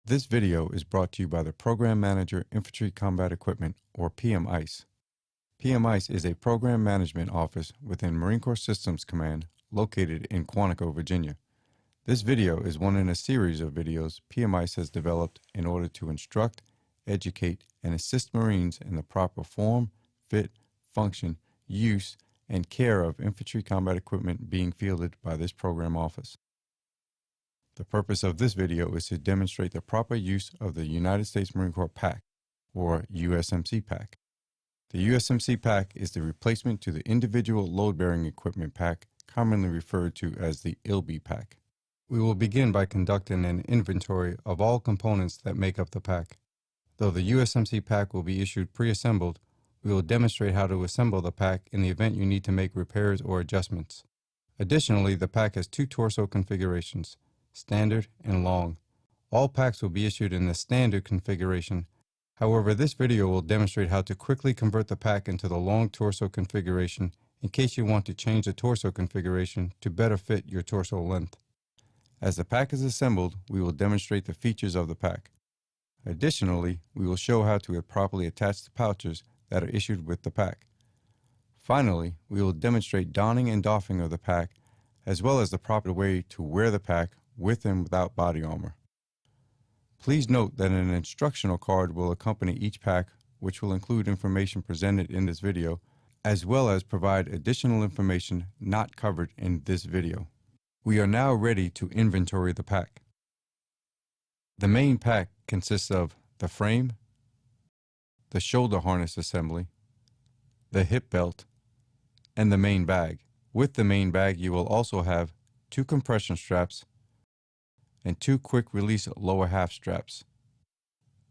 This video is brought to you by the Program Manager Infantry Combat Equipment, or PMICE. PMICE is a program management office within Marine Corps Systems Command located in Quantico, Virginia. This video is one in a series of videos PMICE has developed in order to instruct, educate, and assist Marines in the proper form, fit, function, use, and care of infantry combat equipment being fielded by this program office. The purpose of this video is to demonstrate the proper use of the United States Marine Corps PAC, or USMC PAC. The USMC PAC is the replacement to the individual load-bearing equipment PAC, commonly referred to as the ILB PAC. We will begin by conducting an inventory of all components that make up the PAC. Though the USMC PAC will be issued pre-assembled, we will demonstrate how to assemble the PAC in the event you need to make repairs or adjustments. Additionally, the PAC has two torso configurations, standard and long. All PACs will be issued in the standard configuration. However, this video will demonstrate how to quickly convert the PAC into the long torso configuration in case you want to change the torso configuration to better fit your torso length. As the PAC is assembled, we will demonstrate the features of the PAC. Additionally, we will show how to properly attach the pouches that are issued with the PAC. Finally, we will demonstrate donning and doffing of the PAC, as well as the proper way to wear the PAC with and without body armor. Please note that an instructional card will accompany each PAC, which will include information presented in this video, as well as provide additional information not covered in this video. We are now ready to inventory the PAC. The main PAC consists of the frame, the shoulder harness assembly, the hip belt, and the main bag. With the main bag, you will also have two compression straps and two quick release lower half straps.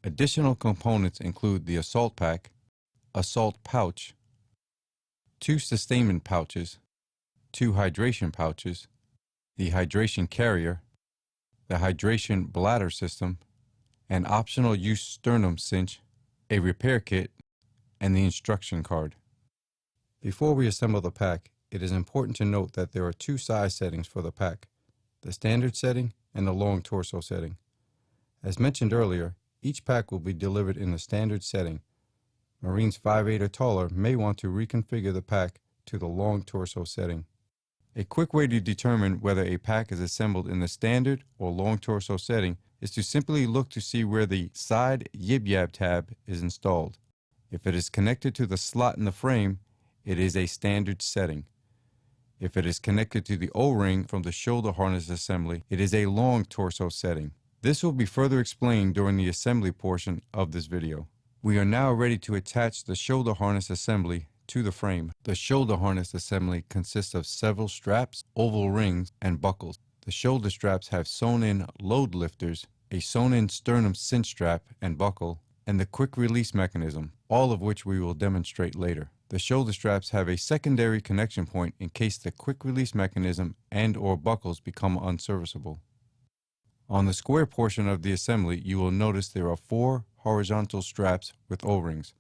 Additional components include the assault pack, assault pouch, two sustainment pouches, two hydration pouches, the hydration carrier, the hydration bladder system, an optional use sternum cinch, a repair kit, and the instruction card. Before we assemble the PAC, it is important to note that there are two size settings for the PAC, the standard setting and the long torso setting. As mentioned earlier, each PAC will be delivered in the standard setting. Marines 5'8" or taller may want to reconfigure the PAC to the long torso setting. A quick way to determine whether a PAC is assembled in the standard or long torso setting is to simply look to see where the side yib-yab tab is installed. If it is connected to the slot in the frame, it is a standard setting. If it is connected to the O-ring from the shoulder harness assembly, it is a long torso setting. This will be further explained during the assembly portion of this video. We are now ready to attach the shoulder harness assembly to the frame. The shoulder harness assembly consists of several straps, oval rings, and buckles. The shoulder straps have sewn-in load lifters, a sewn-in sternum cinch strap and buckle, and the quick release mechanism, all of which we will demonstrate later. The shoulder straps have a secondary connection point in case the quick release mechanism and/or buckles become unserviceable. On the square portion of the assembly, you will notice there are 4 horizontal straps with O-rings.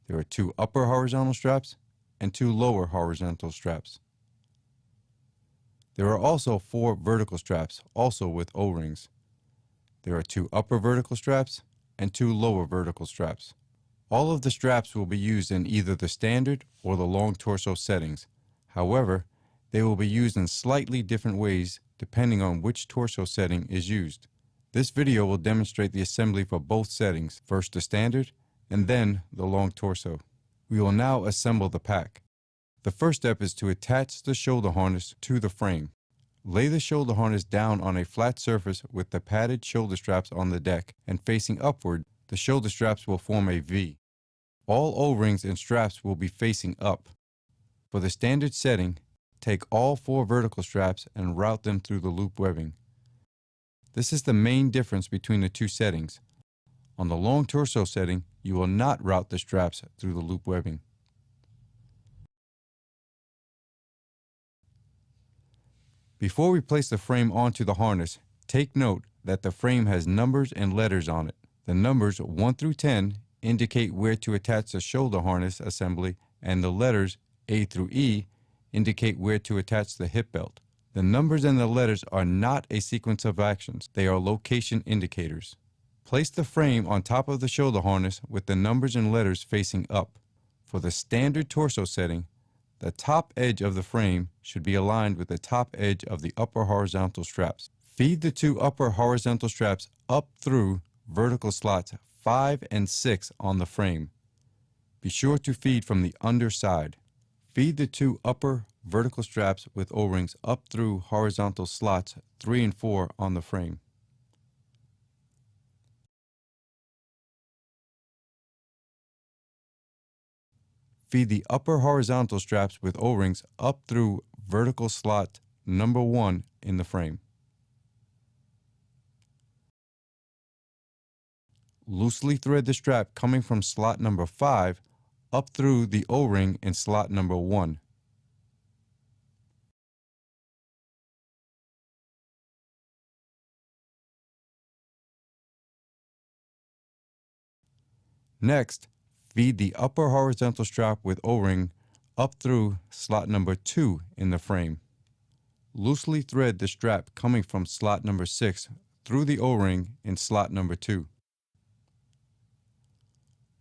There are 2 upper horizontal straps and 2 lower horizontal straps. There are also 4 vertical straps, also with O-rings. There are 2 upper vertical straps and 2 lower vertical straps. All of the straps will be used in either the standard or the long torso settings. However, they will be used in slightly different ways depending on which torso setting is used. This video will demonstrate the assembly for both settings, first the standard and then the long torso. We will now assemble the PAC. The first step is to attach the shoulder harness to the frame. Lay the shoulder harness down on a flat surface with the padded shoulder straps on the deck, and facing upward, the shoulder straps will form a V. All O-rings and straps will be facing up. For the standard setting, take all 4 vertical straps and route them through the loop webbing. This is the main difference between the two settings. On the long torso setting, you will not route the straps through the loop webbing. Before we place the frame onto the harness, take note that the frame has numbers and letters on it. The numbers 1 through 10 indicate where to attach the shoulder harness assembly, and the letters A through E indicate where to attach the hip belt. The numbers and the letters are not a sequence of actions. They are location indicators. Place the frame on top of the shoulder harness with the numbers and letters facing up. For the standard torso setting, the top edge of the frame should be aligned with the top edge of the upper horizontal straps. Feed the two upper horizontal straps up through vertical slots 5 and 6 on the frame. Be sure to feed from the underside. Feed the two upper vertical straps with O-rings up through horizontal slots 3 and 4 on the frame. Feed the upper horizontal straps with O-rings up through vertical slot number 1 in the frame. Loosely thread the strap coming from slot number 5 up through the O-ring in slot number 1. Next, feed the upper horizontal strap with O-ring up through slot number 2 in the frame. Loosely thread the strap coming from slot number 6 through the O-ring in slot number 2.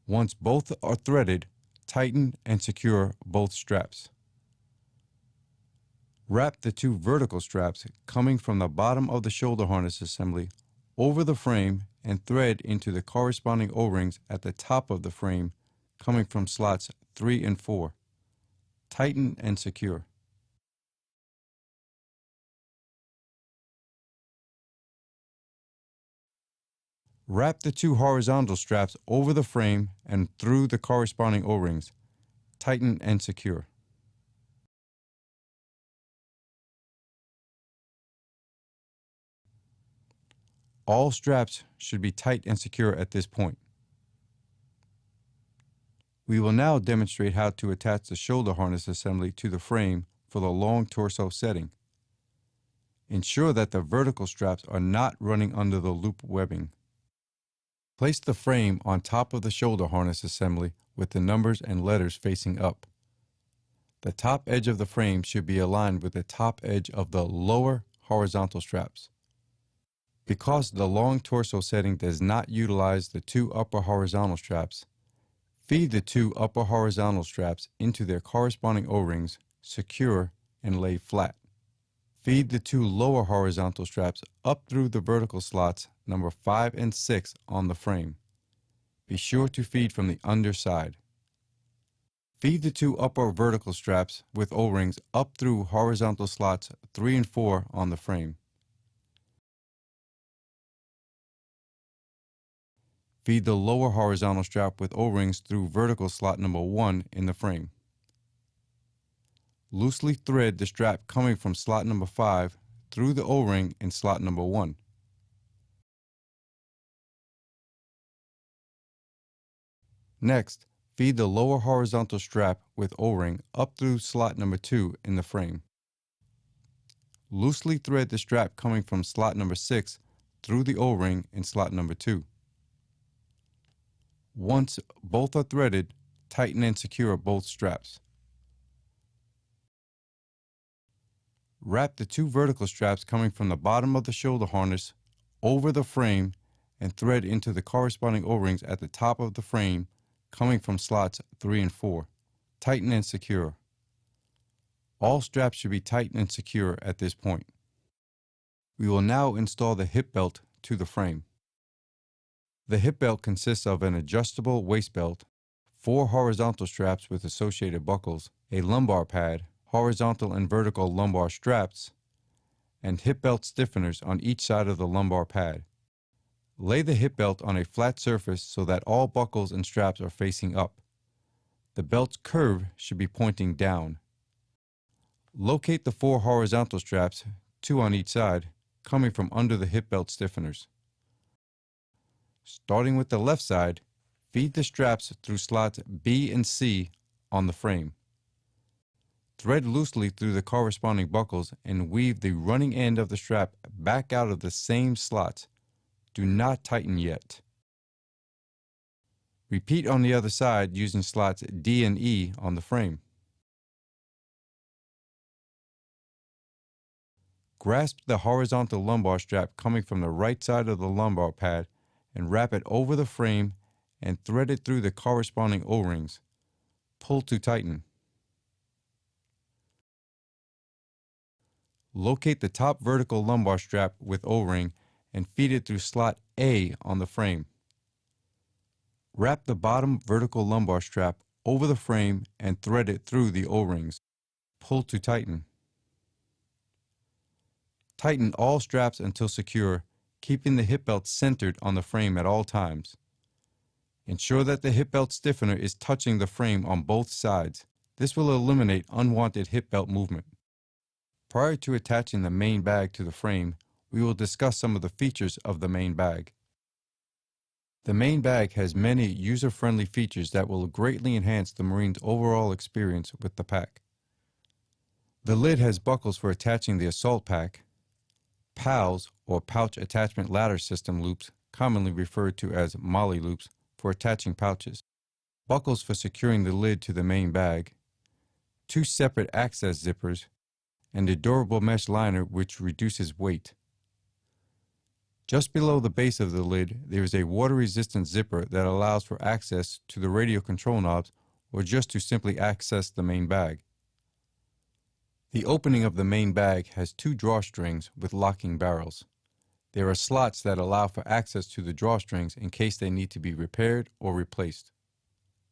Once both are threaded, tighten and secure both straps. Wrap the two vertical straps coming from the bottom of the shoulder harness assembly over the frame and thread into the corresponding O-rings at the top of the frame coming from slots 3 and 4. Tighten and secure. Wrap the two horizontal straps over the frame and through the corresponding O-rings. Tighten and secure. All straps should be tight and secure at this point. We will now demonstrate how to attach the shoulder harness assembly to the frame for the long torso setting. Ensure that the vertical straps are not running under the loop webbing. Place the frame on top of the shoulder harness assembly with the numbers and letters facing up. The top edge of the frame should be aligned with the top edge of the lower horizontal straps. Because the long torso setting does not utilize the two upper horizontal straps, feed the two upper horizontal straps into their corresponding O-rings, secure, and lay flat. Feed the two lower horizontal straps up through the vertical slots number 5 and 6 on the frame. Be sure to feed from the underside. Feed the two upper vertical straps with O-rings up through horizontal slots 3 and 4 on the frame. Feed the lower horizontal strap with O-rings through vertical slot number 1 in the frame. Loosely thread the strap coming from slot number 5 through the O-ring in slot number 1. Next, feed the lower horizontal strap with O-ring up through slot number 2 in the frame. Loosely thread the strap coming from slot number 6 through the O-ring in slot number 2. Once both are threaded, tighten and secure both straps. Wrap the two vertical straps coming from the bottom of the shoulder harness over the frame and thread into the corresponding O-rings at the top of the frame coming from slots 3 and 4. Tighten and secure. All straps should be tightened and secure at this point. We will now install the hip belt to the frame. The hip belt consists of an adjustable waist belt, 4 horizontal straps with associated buckles, a lumbar pad, horizontal and vertical lumbar straps, and hip belt stiffeners on each side of the lumbar pad. Lay the hip belt on a flat surface so that all buckles and straps are facing up. The belt's curve should be pointing down. Locate the 4 horizontal straps, 2 on each side, coming from under the hip belt stiffeners. Starting with the left side, feed the straps through slots B and C on the frame. Thread loosely through the corresponding buckles and weave the running end of the strap back out of the same slots. Do not tighten yet. Repeat on the other side using slots D and E on the frame. Grasp the horizontal lumbar strap coming from the right side of the lumbar pad and wrap it over the frame and thread it through the corresponding O-rings. Pull to tighten. Locate the top vertical lumbar strap with O-ring and feed it through slot A on the frame. Wrap the bottom vertical lumbar strap over the frame and thread it through the O-rings. Pull to tighten. Tighten all straps until secure, keeping the hip belt centered on the frame at all times. Ensure that the hip belt stiffener is touching the frame on both sides. This will eliminate unwanted hip belt movement. Prior to attaching the main bag to the frame, we will discuss some of the features of the main bag. The main bag has many user-friendly features that will greatly enhance the Marine's overall experience with the pack. The lid has buckles for attaching the assault pack, PALS or pouch attachment ladder system loops, commonly referred to as MOLLE loops, for attaching pouches, buckles for securing the lid to the main bag, 2 separate access zippers, and a durable mesh liner which reduces weight. Just below the base of the lid, there is a water-resistant zipper that allows for access to the radio control knobs or just to simply access the main bag. The opening of the main bag has 2 drawstrings with locking barrels. There are slots that allow for access to the drawstrings in case they need to be repaired or replaced.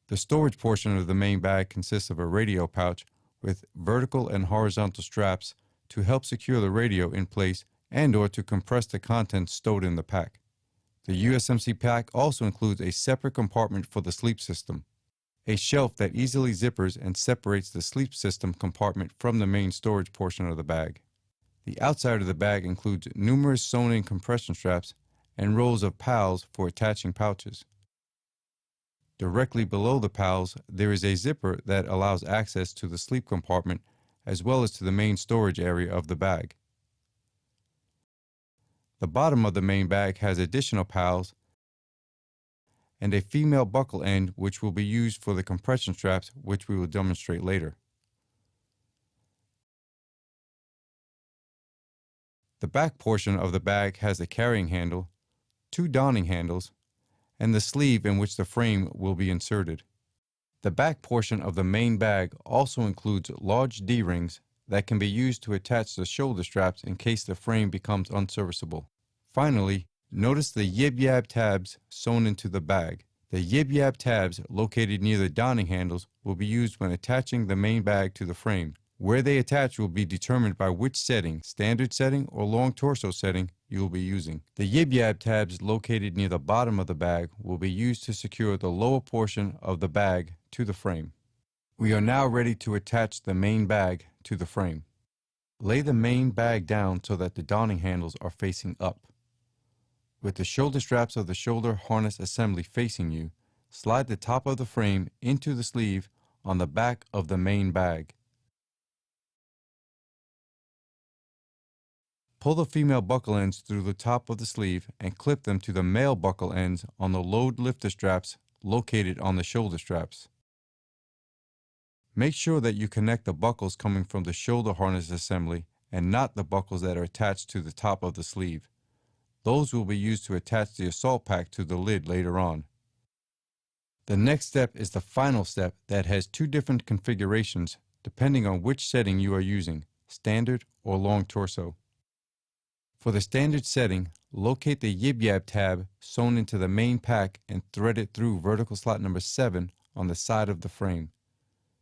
The storage portion of the main bag consists of a radio pouch with vertical and horizontal straps to help secure the radio in place and or to compress the contents stowed in the pack. The USMC pack also includes a separate compartment for the sleep system, a shelf that easily zippers and separates the sleep system compartment from the main storage portion of the bag. The outside of the bag includes numerous sewn-in compression straps and rows of PALS for attaching pouches. Directly below the PALS, there is a zipper that allows access to the sleep compartment as well as to the main storage area of the bag. The bottom of the main bag has additional PALS and a female buckle end which will be used for the compression straps, which we will demonstrate later. The back portion of the bag has a carrying handle, 2 donning handles, and the sleeve in which the frame will be inserted. The back portion of the main bag also includes large D-rings that can be used to attach the shoulder straps in case the frame becomes unserviceable. Finally, notice the yib-yab tabs sewn into the bag. The yib-yab tabs located near the donning handles will be used when attaching the main bag to the frame. Where they attach will be determined by which setting, standard setting or long torso setting, you will be using. The yib-yab tabs located near the bottom of the bag will be used to secure the lower portion of the bag to the frame. We are now ready to attach the main bag to the frame. Lay the main bag down so that the donning handles are facing up. With the shoulder straps of the shoulder harness assembly facing you, slide the top of the frame into the sleeve on the back of the main bag. Pull the female buckle ends through the top of the sleeve and clip them to the male buckle ends on the load lifter straps located on the shoulder straps. Make sure that you connect the buckles coming from the shoulder harness assembly and not the buckles that are attached to the top of the sleeve. Those will be used to attach the assault pack to the lid later on. The next step is the final step that has 2 different configurations depending on which setting you are using, standard or long torso. For the standard setting, locate the yib-yab tab sewn into the main pack and thread it through vertical slot number 7 on the side of the frame.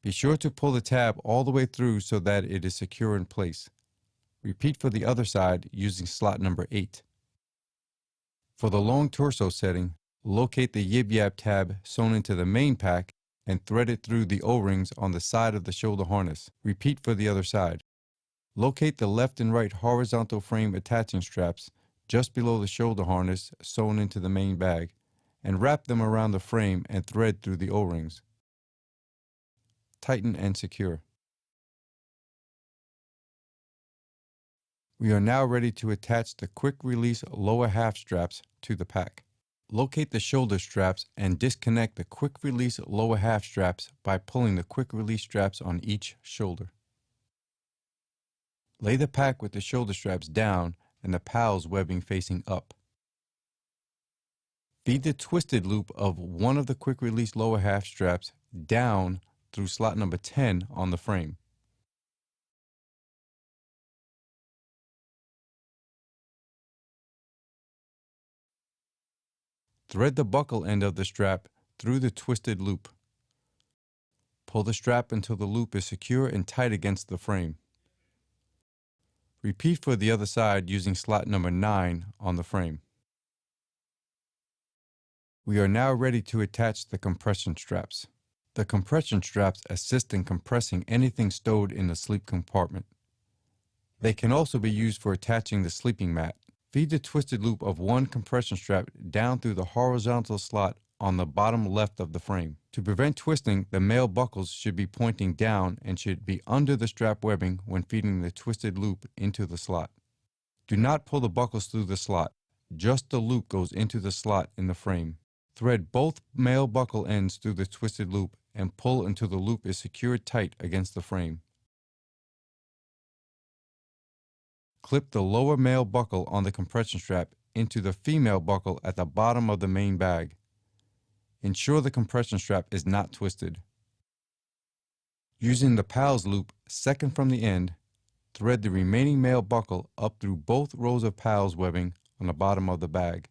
Be sure to pull the tab all the way through so that it is secure in place. Repeat for the other side using slot number 8. For the long torso setting, locate the yib-yab tab sewn into the main pack and thread it through the O-rings on the side of the shoulder harness. Repeat for the other side. Locate the left and right horizontal frame attaching straps just below the shoulder harness sewn into the main bag and wrap them around the frame and thread through the O-rings. Tighten and secure. We are now ready to attach the quick release lower half straps to the pack. Locate the shoulder straps and disconnect the quick release lower half straps by pulling the quick release straps on each shoulder. Lay the pack with the shoulder straps down and the PALS webbing facing up. Feed the twisted loop of one of the quick release lower half straps down through slot number 10 on the frame. Thread the buckle end of the strap through the twisted loop. Pull the strap until the loop is secure and tight against the frame. Repeat for the other side using slot number 9 on the frame. We are now ready to attach the compression straps. The compression straps assist in compressing anything stowed in the sleep compartment. They can also be used for attaching the sleeping mat. Feed the twisted loop of one compression strap down through the horizontal slot on the bottom left of the frame. To prevent twisting, the male buckles should be pointing down and should be under the strap webbing when feeding the twisted loop into the slot. Do not pull the buckles through the slot. Just the loop goes into the slot in the frame. Thread both male buckle ends through the twisted loop and pull until the loop is secured tight against the frame. Clip the lower male buckle on the compression strap into the female buckle at the bottom of the main bag. Ensure the compression strap is not twisted. Using the PALS loop second from the end, thread the remaining male buckle up through both rows of PALS webbing on the bottom of the bag.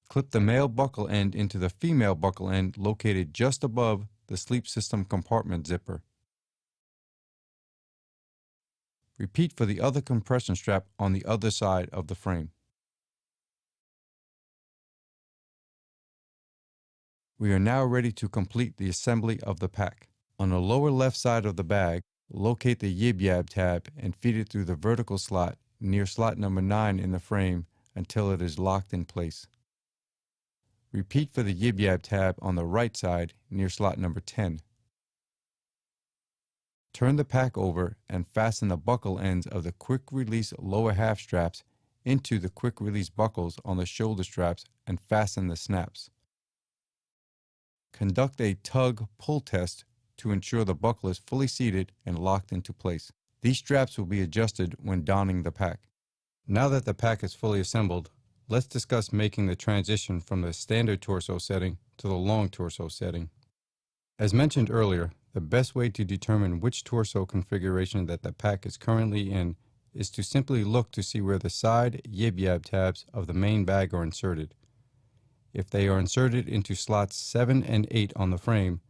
Clip the male buckle end into the female buckle end located just above the sleep system compartment zipper. Repeat for the other compression strap on the other side of the frame. We are now ready to complete the assembly of the pack. On the lower left side of the bag, locate the yib-yab tab and feed it through the vertical slot near slot number 9 in the frame until it is locked in place. Repeat for the yib-yab tab on the right side near slot number 10. Turn the pack over and fasten the buckle ends of the quick release lower half straps into the quick release buckles on the shoulder straps and fasten the snaps. Conduct a tug-pull test to ensure the buckle is fully seated and locked into place. These straps will be adjusted when donning the pack. Now that the pack is fully assembled, let's discuss making the transition from the standard torso setting to the long torso setting. As mentioned earlier, the best way to determine which torso configuration that the pack is currently in is to simply look to see where the side yib-yab tabs of the main bag are inserted. If they are inserted into slots 7 and 8 on the frame,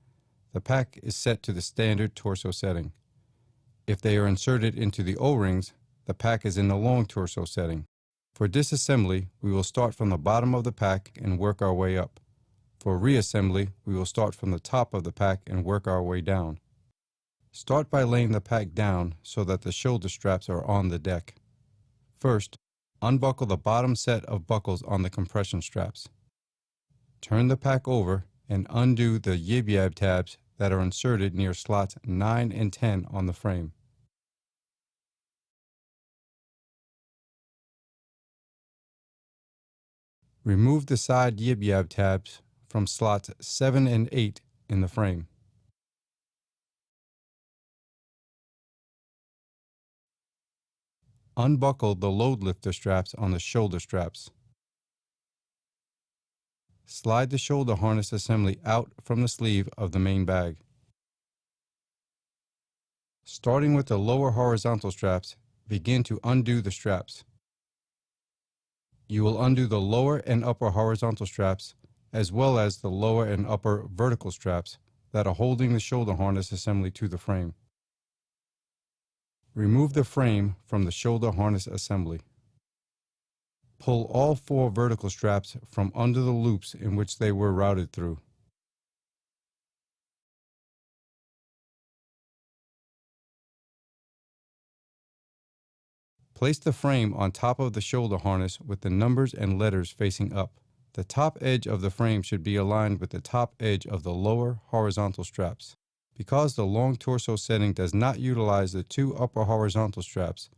the pack is set to the standard torso setting. If they are inserted into the O-rings, the pack is in the long torso setting. For disassembly, we will start from the bottom of the pack and work our way up. For reassembly, we will start from the top of the pack and work our way down. Start by laying the pack down so that the shoulder straps are on the deck. First, unbuckle the bottom set of buckles on the compression straps. Turn the pack over and undo the yib-yab tabs that are inserted near slots 9 and 10 on the frame. Remove the side yib-yab tabs from slots 7 and 8 in the frame. Unbuckle the load lifter straps on the shoulder straps. Slide the shoulder harness assembly out from the sleeve of the main bag. Starting with the lower horizontal straps, begin to undo the straps. You will undo the lower and upper horizontal straps as well as the lower and upper vertical straps that are holding the shoulder harness assembly to the frame. Remove the frame from the shoulder harness assembly. Pull all 4 vertical straps from under the loops in which they were routed through. Place the frame on top of the shoulder harness with the numbers and letters facing up. The top edge of the frame should be aligned with the top edge of the lower horizontal straps. Because the long torso setting does not utilize the 2 upper horizontal straps,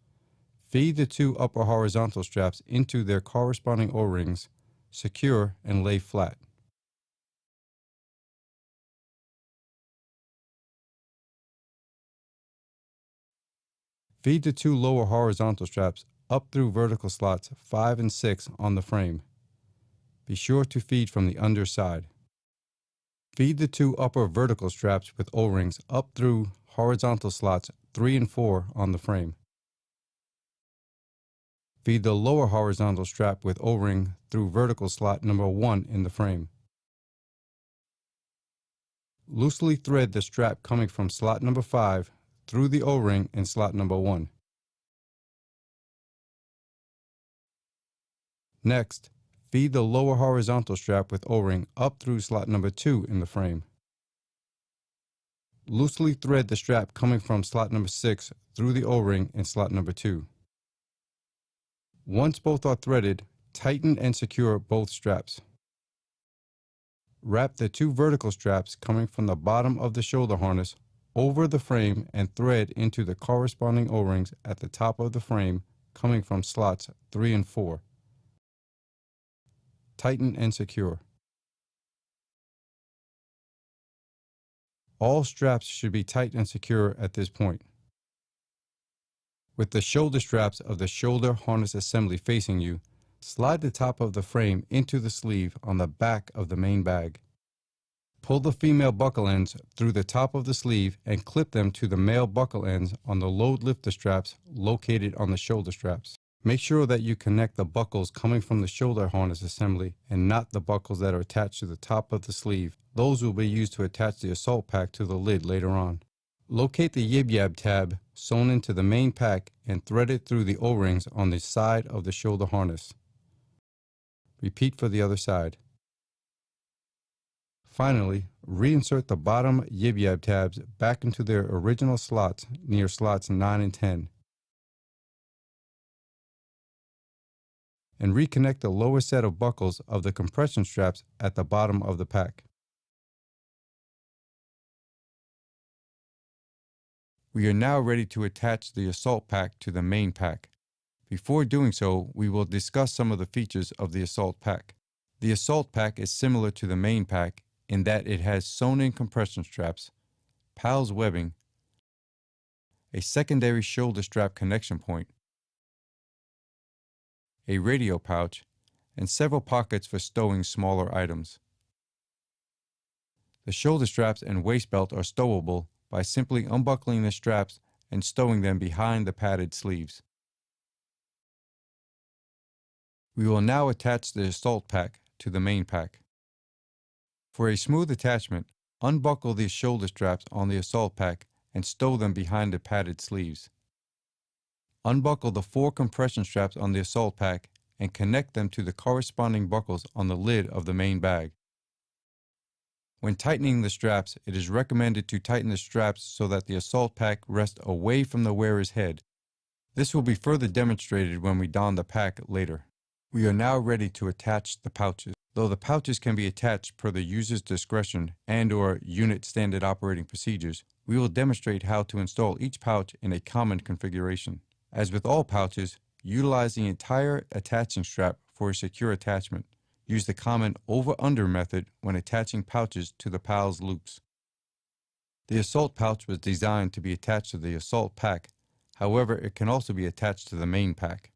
feed the 2 upper horizontal straps into their corresponding O-rings, secure and lay flat. Feed the 2 lower horizontal straps up through vertical slots 5 and 6 on the frame. Be sure to feed from the underside. Feed the two upper vertical straps with O-rings up through horizontal slots 3 and 4 on the frame. Feed the lower horizontal strap with O-ring through vertical slot number 1 in the frame. Loosely thread the strap coming from slot number 5 through the O-ring in slot number 1. Next, feed the lower horizontal strap with O-ring up through slot number 2 in the frame. Loosely thread the strap coming from slot number 6 through the O-ring in slot number 2. Once both are threaded, tighten and secure both straps. Wrap the two vertical straps coming from the bottom of the shoulder harness over the frame and thread into the corresponding O-rings at the top of the frame coming from slots 3 and 4. Tighten and secure. All straps should be tight and secure at this point. With the shoulder straps of the shoulder harness assembly facing you, slide the top of the frame into the sleeve on the back of the main bag. Pull the female buckle ends through the top of the sleeve and clip them to the male buckle ends on the load lifter straps located on the shoulder straps. Make sure that you connect the buckles coming from the shoulder harness assembly and not the buckles that are attached to the top of the sleeve. Those will be used to attach the assault pack to the lid later on. Locate the yib-yab tab sewn into the main pack and thread it through the O-rings on the side of the shoulder harness. Repeat for the other side. Finally, reinsert the bottom yib-yab tabs back into their original slots near slots 9 and 10. And reconnect the lower set of buckles of the compression straps at the bottom of the pack. We are now ready to attach the assault pack to the main pack. Before doing so, we will discuss some of the features of the assault pack. The assault pack is similar to the main pack in that it has sewn-in compression straps, PALS webbing, a secondary shoulder strap connection point, a radio pouch, and several pockets for stowing smaller items. The shoulder straps and waist belt are stowable by simply unbuckling the straps and stowing them behind the padded sleeves. We will now attach the assault pack to the main pack. For a smooth attachment, unbuckle the shoulder straps on the assault pack and stow them behind the padded sleeves. Unbuckle the 4 compression straps on the assault pack and connect them to the corresponding buckles on the lid of the main bag. When tightening the straps, it is recommended to tighten the straps so that the assault pack rests away from the wearer's head. This will be further demonstrated when we don the pack later. We are now ready to attach the pouches. Though the pouches can be attached per the user's discretion and/or unit standard operating procedures, we will demonstrate how to install each pouch in a common configuration. As with all pouches, utilize the entire attaching strap for a secure attachment. Use the common over-under method when attaching pouches to the PALS loops. The assault pouch was designed to be attached to the assault pack. However, it can also be attached to the main pack.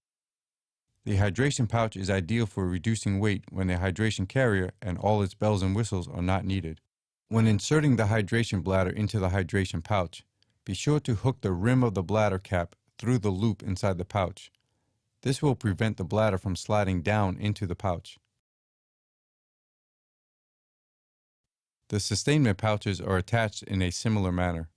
The hydration pouch is ideal for reducing weight when the hydration carrier and all its bells and whistles are not needed. When inserting the hydration bladder into the hydration pouch, be sure to hook the rim of the bladder cap through the loop inside the pouch. This will prevent the bladder from sliding down into the pouch. The sustainment pouches are attached in a similar manner.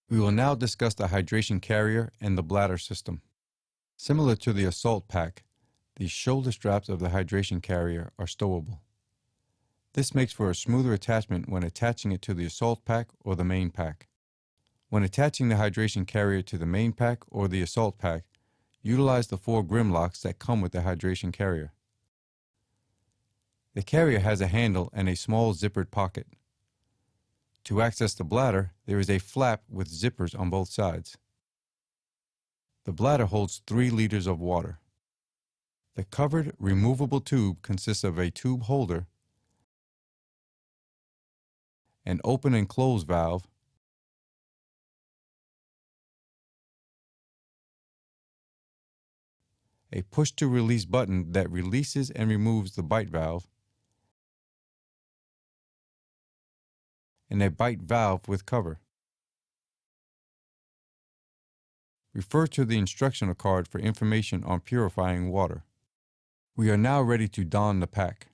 We will now discuss the hydration carrier and the bladder system. Similar to the assault pack, the shoulder straps of the hydration carrier are stowable. This makes for a smoother attachment when attaching it to the assault pack or the main pack. When attaching the hydration carrier to the main pack or the assault pack, utilize the 4 grim locks that come with the hydration carrier. The carrier has a handle and a small zippered pocket. To access the bladder, there is a flap with zippers on both sides. The bladder holds 3 liters of water. The covered, removable tube consists of a tube holder, an open and close valve, a push-to-release button that releases and removes the bite valve, and a bite valve with cover. Refer to the instructional card for information on purifying water. We are now ready to don the pack.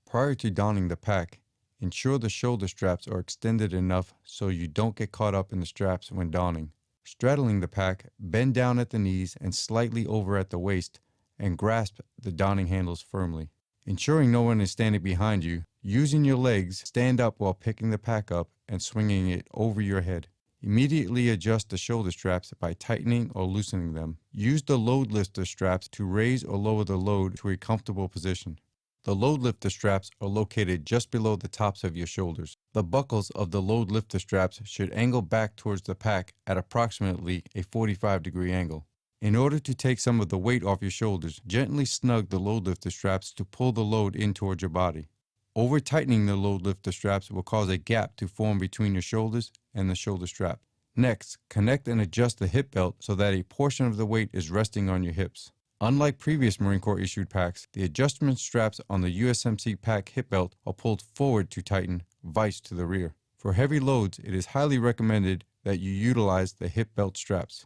Prior to donning the pack, ensure the shoulder straps are extended enough so you don't get caught up in the straps when donning. Straddling the pack, bend down at the knees and slightly over at the waist and grasp the donning handles firmly. Ensuring no one is standing behind you, using your legs, stand up while picking the pack up and swinging it over your head. Immediately adjust the shoulder straps by tightening or loosening them. Use the load lifter straps to raise or lower the load to a comfortable position. The load lifter straps are located just below the tops of your shoulders. The buckles of the load lifter straps should angle back towards the pack at approximately a 45-degree angle. In order to take some of the weight off your shoulders, gently snug the load lifter straps to pull the load in towards your body. Over-tightening the load lifter straps will cause a gap to form between your shoulders and the shoulder strap. Next, connect and adjust the hip belt so that a portion of the weight is resting on your hips. Unlike previous Marine Corps issued packs, the adjustment straps on the USMC pack hip belt are pulled forward to tighten, vice to the rear. For heavy loads, it is highly recommended that you utilize the hip belt straps.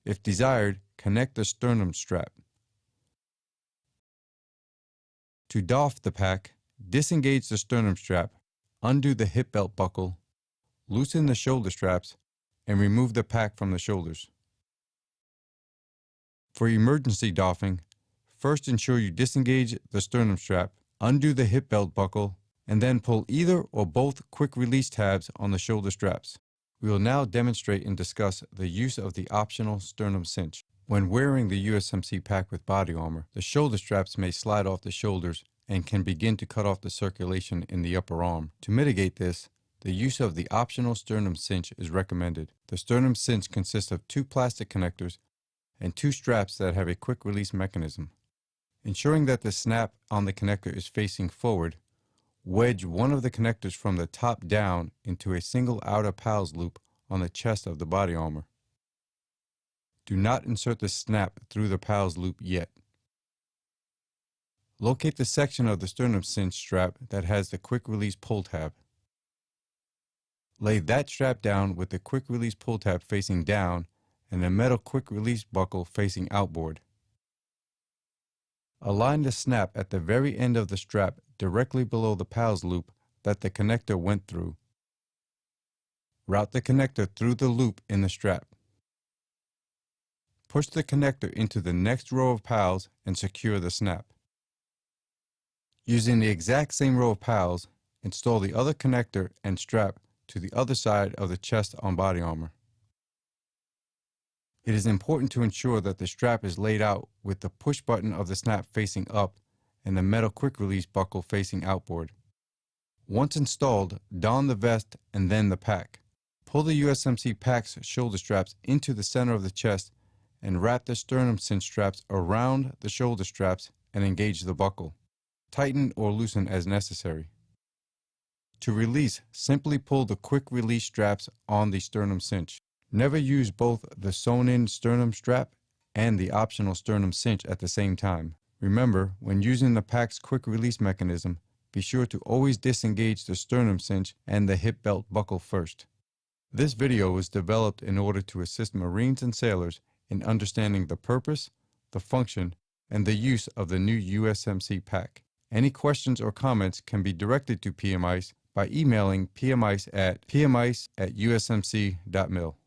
If desired, connect the sternum strap. To doff the pack, disengage the sternum strap, undo the hip belt buckle, loosen the shoulder straps, and remove the pack from the shoulders. For emergency doffing, first ensure you disengage the sternum strap, undo the hip belt buckle, and then pull either or both quick release tabs on the shoulder straps. We will now demonstrate and discuss the use of the optional sternum cinch. When wearing the USMC pack with body armor, the shoulder straps may slide off the shoulders and can begin to cut off the circulation in the upper arm. To mitigate this, the use of the optional sternum cinch is recommended. The sternum cinch consists of 2 plastic connectors and 2 straps that have a quick release mechanism. Ensuring that the snap on the connector is facing forward, wedge one of the connectors from the top down into a single outer PALS loop on the chest of the body armor. Do not insert the snap through the PALS loop yet. Locate the section of the sternum cinch strap that has the quick release pull tab. Lay that strap down with the quick release pull tab facing down and the metal quick release buckle facing outboard. Align the snap at the very end of the strap directly below the PALS loop that the connector went through. Route the connector through the loop in the strap. Push the connector into the next row of PALS and secure the snap. Using the exact same row of PALS, install the other connector and strap to the other side of the chest on body armor. It is important to ensure that the strap is laid out with the push button of the snap facing up and the metal quick release buckle facing outboard. Once installed, don the vest and then the pack. Pull the USMC pack's shoulder straps into the center of the chest and wrap the sternum cinch straps around the shoulder straps and engage the buckle. Tighten or loosen as necessary. To release, simply pull the quick release straps on the sternum cinch. Never use both the sewn-in sternum strap and the optional sternum cinch at the same time. Remember, when using the pack's quick release mechanism, be sure to always disengage the sternum cinch and the hip belt buckle first. This video was developed in order to assist Marines and sailors in understanding the purpose, the function, and the use of the new USMC pack. Any questions or comments can be directed to PMICE by emailing pmice@usmc.mil.